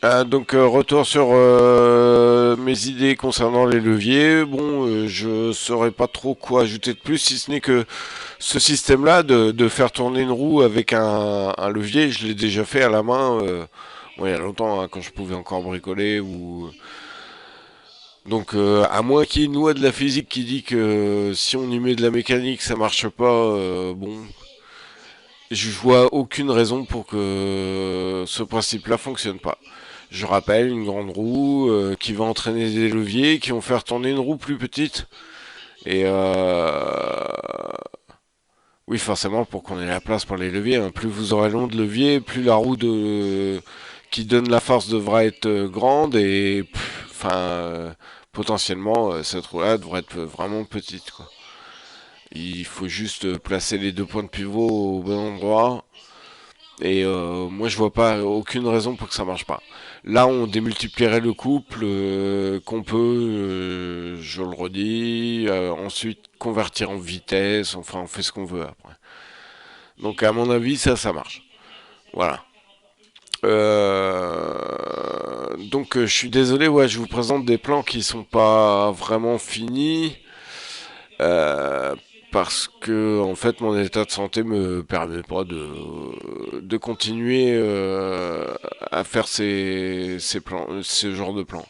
Retour sur mes idées concernant les leviers. Bon, je saurais pas trop quoi ajouter de plus, si ce n'est que ce système-là de faire tourner une roue avec un levier, je l'ai déjà fait à la main. Bon, il y a longtemps, hein, quand je pouvais encore bricoler ou. À moins qu'il y ait une loi de la physique qui dit que si on y met de la mécanique, ça marche pas. Bon, je vois aucune raison pour que ce principe-là fonctionne pas. Je rappelle, une grande roue qui va entraîner des leviers qui vont faire tourner une roue plus petite. Et oui, forcément, pour qu'on ait la place pour les leviers, hein. Plus vous aurez long de levier, plus la roue qui donne la force devra être grande et potentiellement, cette roue-là devrait être vraiment petite, quoi. Il faut juste placer les deux points de pivot au bon endroit. Et moi, je vois pas aucune raison pour que ça marche pas. Là, on démultiplierait le couple qu'on peut, je le redis, ensuite convertir en vitesse. Enfin, on fait ce qu'on veut après. Donc, à mon avis, ça marche. Voilà. Je suis désolé, ouais, je vous présente des plans qui sont pas vraiment finis. Euh, Parce que en fait mon état de santé me permet pas de continuer à faire ces plans, ce genre de plans.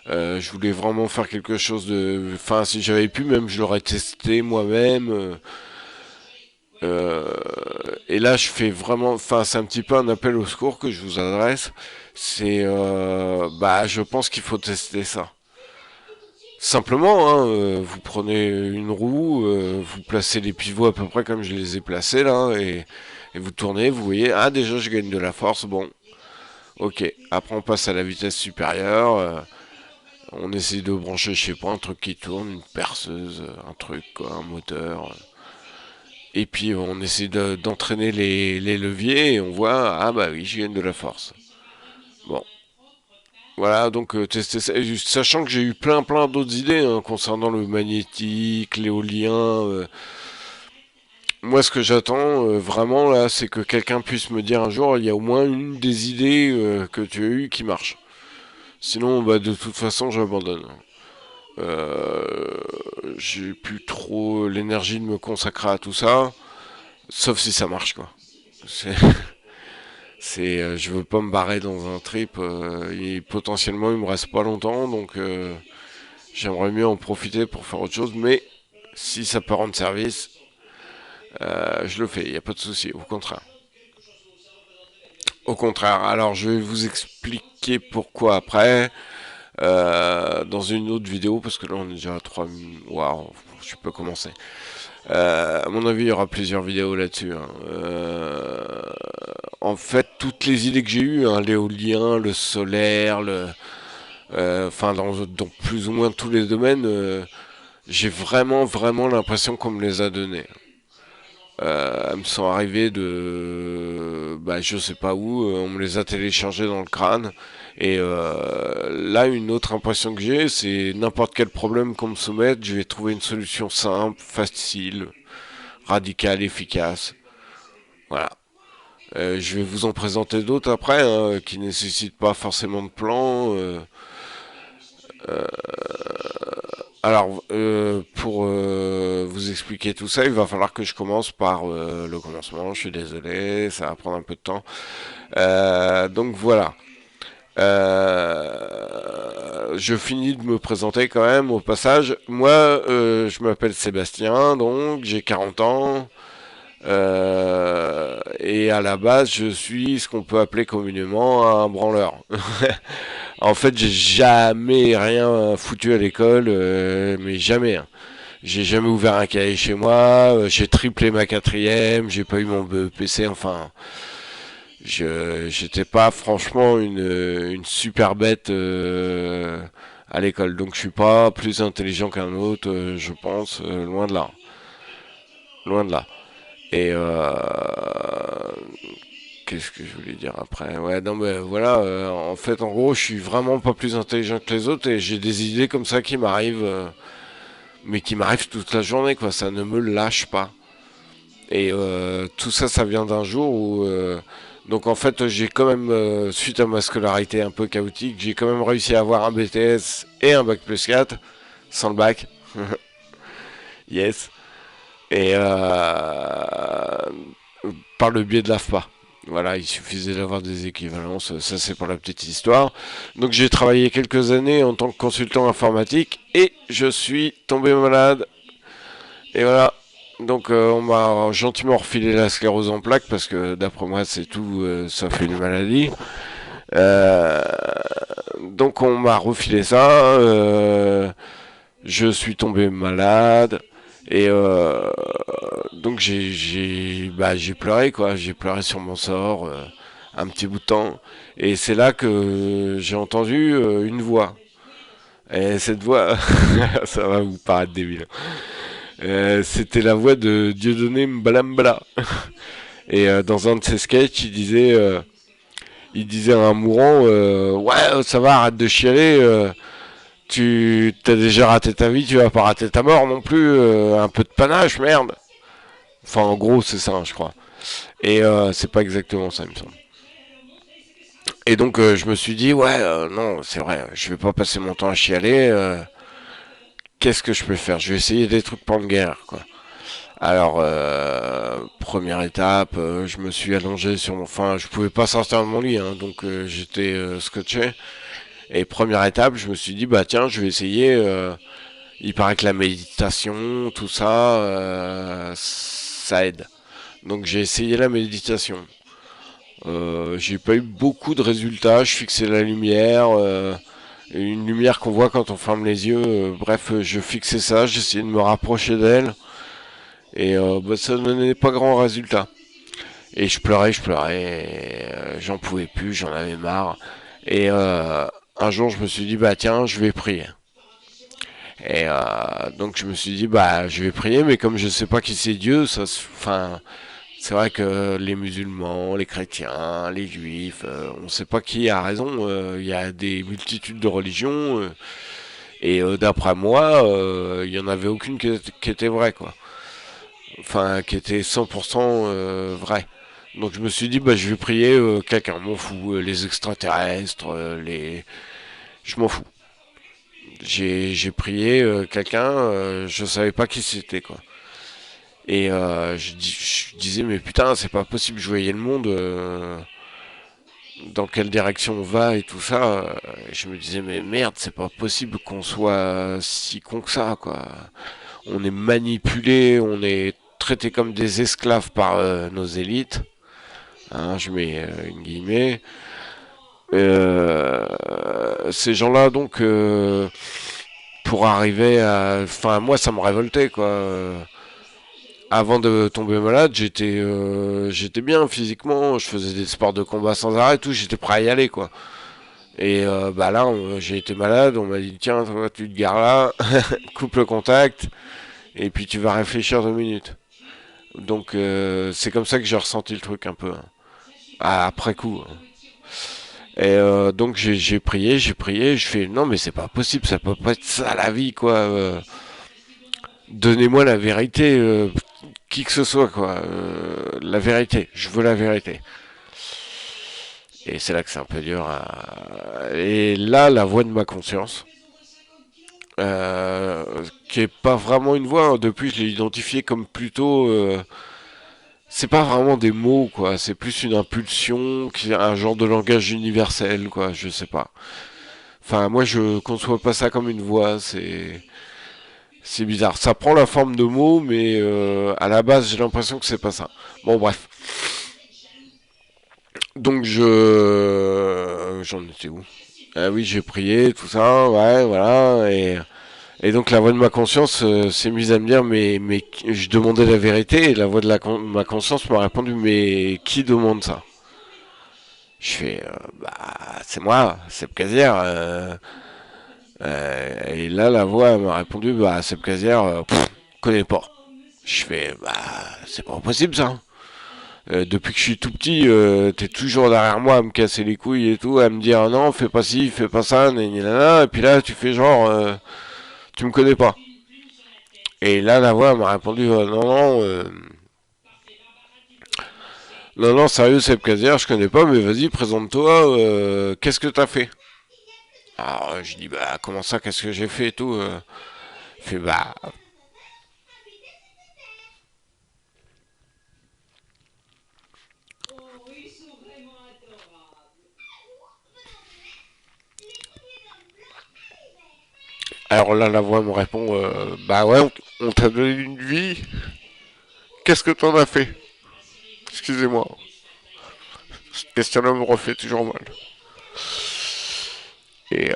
Je voulais vraiment faire quelque chose de, enfin si j'avais pu même je l'aurais testé moi-même. Et là je fais vraiment, enfin c'est un petit peu un appel au secours que je vous adresse. C'est bah je pense qu'il faut tester ça. Simplement, hein, vous prenez une roue, vous placez les pivots à peu près comme je les ai placés là, et vous tournez, vous voyez, ah déjà je gagne de la force, bon, ok. Après on passe à la vitesse supérieure, on essaie de brancher, je sais pas, un truc qui tourne, une perceuse, un truc, quoi, un moteur. Et puis on essaie d'entraîner les leviers et on voit, ah bah oui, je gagne de la force. Bon, voilà, donc tester ça. Sachant que j'ai eu plein d'autres idées hein, concernant le magnétique, l'éolien. Moi, ce que j'attends vraiment là, c'est que quelqu'un puisse me dire un jour, il y a au moins une des idées que tu as eues qui marche. Sinon, bah, de toute façon, j'abandonne. Euh, j'ai plus trop l'énergie de me consacrer à tout ça, sauf si ça marche quoi. C'est, je veux pas me barrer dans un trip. Et potentiellement, il me reste pas longtemps, donc j'aimerais mieux en profiter pour faire autre chose. Mais si ça peut rendre service, je le fais. Il y a pas de souci. Au contraire. Au contraire. Alors, je vais vous expliquer pourquoi après. Dans une autre vidéo parce que là on est déjà à 3 minutes. Waouh, je peux commencer. À mon avis, il y aura plusieurs vidéos là-dessus, hein. En fait, toutes les idées que j'ai eues, hein, l'éolien, le solaire, enfin dans plus ou moins tous les domaines, j'ai vraiment l'impression qu'on me les a données. Elles me sont arrivées de, bah, je sais pas où, on me les a téléchargées dans le crâne. Et là, une autre impression que j'ai, c'est n'importe quel problème qu'on me soumette, je vais trouver une solution simple, facile, radicale, efficace. Voilà. Je vais vous en présenter d'autres après, hein, qui nécessitent pas forcément de plan. Pour vous expliquer tout ça, il va falloir que je commence par le commencement. Je suis désolé, ça va prendre un peu de temps. Donc voilà. Je finis de me présenter quand même au passage. Moi, je m'appelle Sébastien, donc j'ai 40 ans. Et à la base, je suis ce qu'on peut appeler communément un branleur. En fait, j'ai jamais rien foutu à l'école, mais jamais, hein. J'ai jamais ouvert un cahier chez moi, j'ai triplé ma quatrième, j'ai pas eu mon BEPC, enfin, j'étais pas franchement une super bête à l'école, donc je suis pas plus intelligent qu'un autre, je pense, loin de là, loin de là. Et qu'est-ce que je voulais dire après? Ouais, non, mais voilà, en fait, en gros, je suis vraiment pas plus intelligent que les autres et j'ai des idées comme ça qui m'arrivent, mais qui m'arrivent toute la journée, quoi. Ça ne me lâche pas. Et tout ça, ça vient d'un jour où Donc en fait, j'ai quand même, suite à ma scolarité un peu chaotique, j'ai quand même réussi à avoir un BTS et un bac plus 4 sans le bac. Yes. Et par le biais de l'AFPA. Voilà, il suffisait d'avoir des équivalences, ça c'est pour la petite histoire. Donc j'ai travaillé quelques années en tant que consultant informatique et je suis tombé malade. Et voilà, donc on m'a gentiment refilé la sclérose en plaques parce que d'après moi c'est tout sauf une maladie. Euh, donc on m'a refilé ça, je suis tombé malade et donc j'ai pleuré quoi, j'ai pleuré sur mon sort un petit bout de temps et c'est là que j'ai entendu une voix. Et cette voix, ça va vous paraître débile. C'était la voix de Dieudonné Mbalambala. Et dans un de ses sketchs, il disait à un mourant, ouais, ça va, arrête de chialer. Tu t'as déjà raté ta vie, tu vas pas rater ta mort non plus. Un peu de panache, merde. Enfin, en gros, c'est ça, hein, je crois. Et c'est pas exactement ça, il me semble. Et donc, je me suis dit, ouais, non, c'est vrai, je vais pas passer mon temps à chialer. Qu'est-ce que je peux faire? Je vais essayer des trucs pour le guerre, quoi. Alors, première étape, je me suis allongé sur mon... Enfin, je pouvais pas sortir de mon lit, hein, donc j'étais scotché. Et première étape, je me suis dit, bah tiens, je vais essayer. Il paraît que la méditation, tout ça, ça aide. Donc j'ai essayé la méditation. J'ai pas eu beaucoup de résultats. Je fixais la lumière, une lumière qu'on voit quand on ferme les yeux. Bref, je fixais ça, j'essayais de me rapprocher d'elle. Et bah, ça ne donnait pas grand résultat. Et je pleurais, et, j'en pouvais plus, j'en avais marre. Et un jour, je me suis dit, bah tiens, je vais prier. Et donc je me suis dit, bah je vais prier, mais comme je sais pas qui c'est Dieu, enfin, c'est vrai que les musulmans, les chrétiens, les juifs, on sait pas qui a raison. Il y a des multitudes de religions, et d'après moi, il y en avait aucune qui était vraie, quoi. Enfin, qui était 100% vraie. Donc je me suis dit, bah je vais prier quelqu'un, m'en fous, les extraterrestres, je m'en fous. J'ai prié quelqu'un, je savais pas qui c'était quoi. Et je disais mais putain c'est pas possible, je voyais le monde, dans quelle direction on va et tout ça. Et je me disais mais merde c'est pas possible qu'on soit si con que ça quoi. On est manipulé, on est traité comme des esclaves par nos élites. Hein, je mets une guillemets. Ces gens-là donc pour arriver à... Enfin, moi, ça me révoltait, quoi. Avant de tomber malade, j'étais bien physiquement, je faisais des sports de combat sans arrêt, tout, j'étais prêt à y aller, quoi. Et bah là, j'ai été malade, on m'a dit, tiens, toi, tu te gares là, coupe le contact, et puis tu vas réfléchir 2 minutes. Donc, c'est comme ça que j'ai ressenti le truc un peu, hein. Après coup, hein. Et donc j'ai prié, je fais non mais c'est pas possible, ça peut pas être ça la vie quoi. Donnez-moi la vérité, qui que ce soit quoi. La vérité, je veux la vérité. Et c'est là que c'est un peu dur. Et là, la voix de ma conscience, qui est pas vraiment une voix, hein. Depuis, je l'ai identifié comme plutôt. C'est pas vraiment des mots quoi. C'est plus une impulsion, qui est un genre de langage universel quoi. Je sais pas. Enfin, moi, je conçois pas ça comme une voix. C'est bizarre. Ça prend la forme de mots, mais à la base, j'ai l'impression que c'est pas ça. Bon, bref. Donc, j'en étais où? Ah oui, j'ai prié, tout ça, ouais, voilà. Et donc, la voix de ma conscience s'est mise à me dire, mais je demandais la vérité, et la voix de ma conscience m'a répondu, mais qui demande ça? Je fais, bah, c'est moi, c'est le casier. Et là, la voix m'a répondu, bah, Seb Casière, connais pas. Je fais, bah, c'est pas possible ça. Depuis que je suis tout petit, t'es toujours derrière moi à me casser les couilles et tout, à me dire non, fais pas ci, fais pas ça, nanana, et puis là, tu fais genre, tu me connais pas. Et là, la voix m'a répondu, non, non, Non, non, sérieux, Seb Kazer, je connais pas, mais vas-y, présente-toi. Qu'est-ce que t'as fait? Alors, je dis, bah, comment ça, qu'est-ce que j'ai fait et tout. Il fait, bah. Alors là, la voix me répond, bah ouais, on t'a donné une vie. Qu'est-ce que t'en as fait? Excusez-moi. Cette question-là me refait toujours mal. Et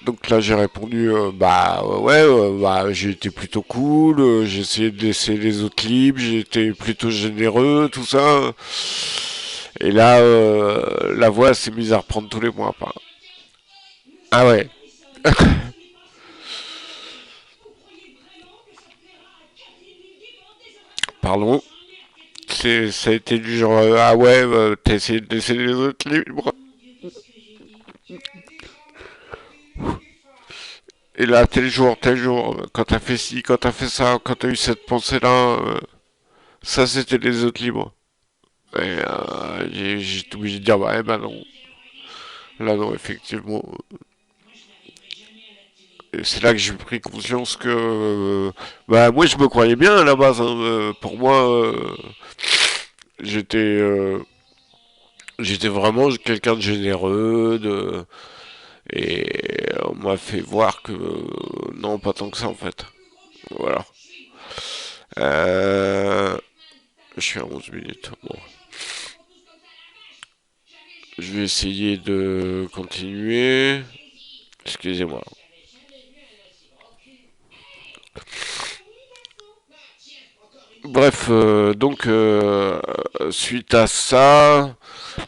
donc là, j'ai répondu, bah ouais, bah, j'ai été plutôt cool, j'ai essayé de laisser les autres libres, j'ai été plutôt généreux, tout ça. Et là, la voix s'est mise à reprendre tous les mois. Ah ouais, pardon. Ça a été du genre, ah ouais, t'as essayé de laisser les autres libres. Et là, tel jour, quand t'as fait ci, quand t'as fait ça, quand t'as eu cette pensée-là, ça c'était les autres libres. Et j'ai été obligé de dire, bah, eh ben non. Là, non, effectivement. Et c'est là que j'ai pris conscience que, bah, moi, je me croyais bien à la base, hein. Pour moi, j'étais, j'étais vraiment quelqu'un de généreux, et on m'a fait voir que, non, pas tant que ça, en fait. Voilà. Euh, je suis à 11 minutes. Bon. Je vais essayer de continuer. Excusez-moi. Bref, donc suite à ça,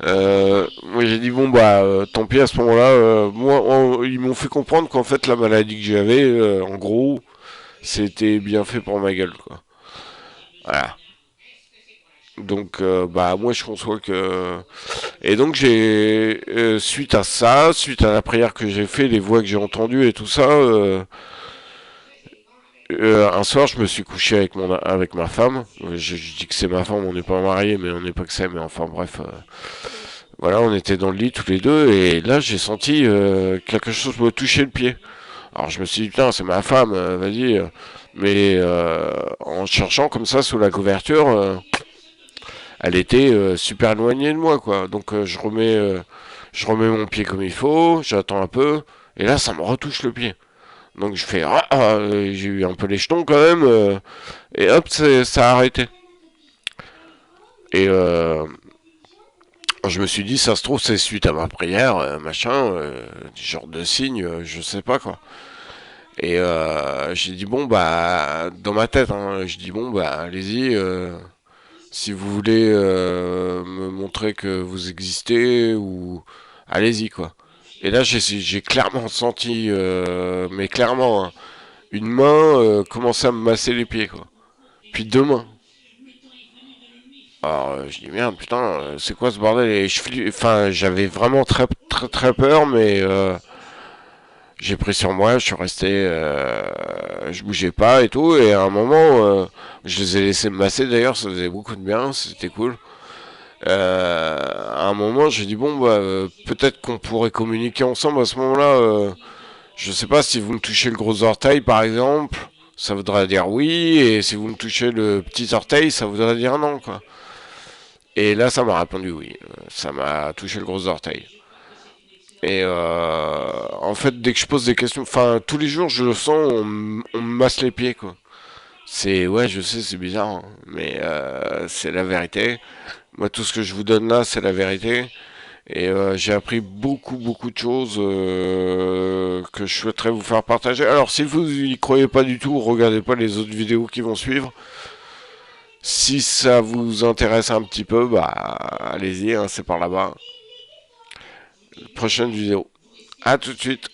moi j'ai dit bon bah tant pis à ce moment-là. Moi, ils m'ont fait comprendre qu'en fait la maladie que j'avais, en gros, c'était bien fait pour ma gueule quoi. Voilà. Donc bah moi je conçois que et donc j'ai suite à ça, suite à la prière que j'ai fait, les voix que j'ai entendues et tout ça, un soir, je me suis couché avec ma femme. Je dis que c'est ma femme, on n'est pas mariés, mais on n'est pas que ça. Mais enfin, bref, voilà, on était dans le lit tous les deux, et là, j'ai senti quelque chose me toucher le pied. Alors, je me suis dit, putain, c'est ma femme, vas-y. Mais en cherchant comme ça sous la couverture, elle était super éloignée de moi, quoi. Donc, je remets mon pied comme il faut, j'attends un peu, et là, ça me retouche le pied. Donc je fais j'ai eu un peu les jetons quand même et hop ça a arrêté. Et je me suis dit ça se trouve c'est suite à ma prière machin du genre de signe je sais pas quoi. Et j'ai dit bon bah dans ma tête hein, je dis bon bah allez-y si vous voulez me montrer que vous existez ou allez-y quoi. Et là j'ai clairement senti mais clairement hein, une main commençait à me masser les pieds quoi. Puis deux mains. Alors je dis merde putain c'est quoi ce bordel et enfin j'avais vraiment très très très peur mais j'ai pris sur moi, je suis resté, je bougeais pas et tout et à un moment je les ai laissés me masser d'ailleurs ça faisait beaucoup de bien c'était cool. À un moment j'ai dit bon bah peut-être qu'on pourrait communiquer ensemble à ce moment-là. Je sais pas si vous me touchez le gros orteil par exemple, ça voudrait dire oui, et si vous me touchez le petit orteil, ça voudrait dire non, quoi. Et là, ça m'a répondu oui, ça m'a touché le gros orteil. Et en fait, dès que je pose des questions, enfin, tous les jours, je le sens, on me masse les pieds, quoi. C'est, ouais, je sais, c'est bizarre, hein, mais c'est la vérité. Moi, tout ce que je vous donne là, c'est la vérité. Et j'ai appris beaucoup, beaucoup de choses que je souhaiterais vous faire partager. Alors, si vous y croyez pas du tout, regardez pas les autres vidéos qui vont suivre. Si ça vous intéresse un petit peu, bah, allez-y, hein, c'est par là-bas. Prochaine vidéo. À tout de suite.